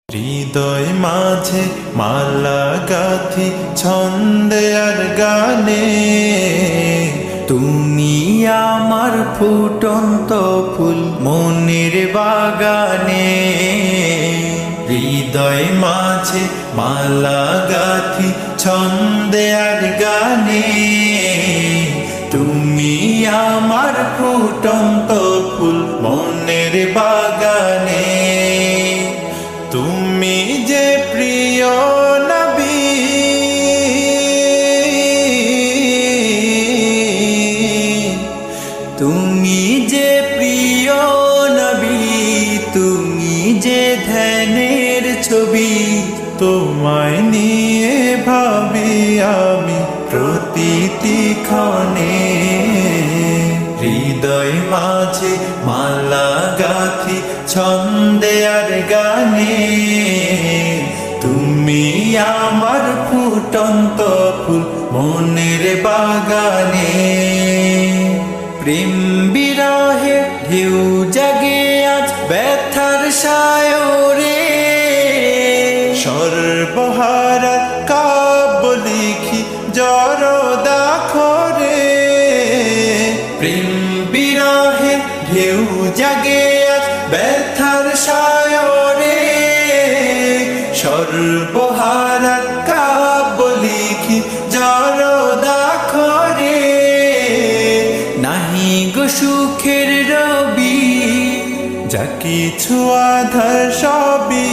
হৃদয় মাঝে মালা গাথি ছন্দে আর গানে, তুমি আমার ফুটন্ত ফুল মনের বাগানে। হৃদয় মাঝে মালা গাথি ছন্দে আর গানে, তুমি আমার ফুটন্ত ফুল মনের বাগানে। তুমি যে প্রিয় নবী, তুমি যে প্রিয় নবী, তুমি যে ধ্যানের ছবি, তোমায় নিয়ে ভাবি আমি প্রতিটি ক্ষণে। হৃদয় মাঝে মালা গাথি ছন্দে আর গানে, তুমি আমার ফুটন্ত ফুল মনের বাগানে। প্রেম বিরহে ঢেউ জাগে আজ ব্যথার সায়রে, সর্বহারা কাব্য লিখি জরদাখরে। প্রেম বিরহে ঢেউ জাগে আজ ব্যথার সায়রে, সর্বহারা কাব্য লিখি জরদাখরে। নাহি গো সুখের রবি, যা কিছু আধার সবই,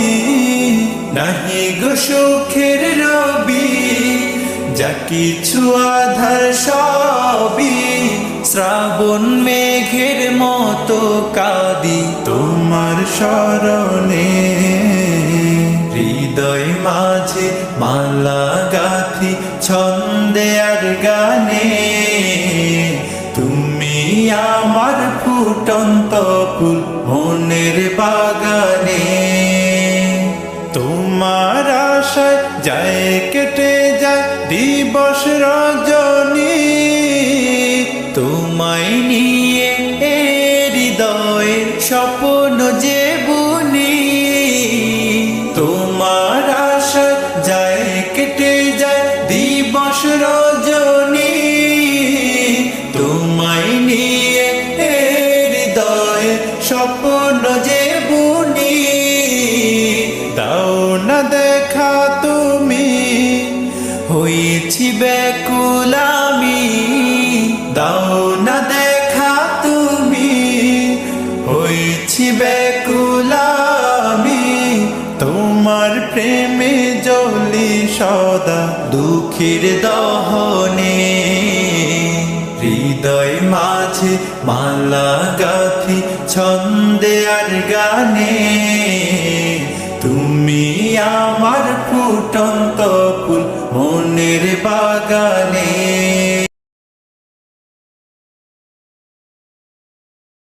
নাহি গো সুখের রবি, যা কিছু আধার সবই। শ্রাবণ মেঘের মতো কাঁদি তোমার স্মরণে। হৃদয় মাঝে মালা গাথি ছন্দে আর গানে, তুমি আমার ফুটন্ত ফুল মনের বাগানে। তোমার আশায় যায় কেটে যায় দিবস রজনী, তোমায় নিয়ে হৃদয়ের স্বপ্ন যে বুনি। তোমার আশায় যায় কেটে যায় দিবস রজনী, তোমায় নিয়ে হৃদয়ের স্বপ্ন যে বুনি। দাও না দেখা তুমি, হয়েছি ব্যাকুল আমি। দাও না দেখা তুমি, হয়েছি ব্যাকুল আমি। তোমার প্রেমে জ্বলি সদা দুঃখের দহনে। হৃদয় মাঝে মালা গাথি ছন্দে আর গানে, তুমি আমার ফুটন্ত ফুল মনের বাগানে।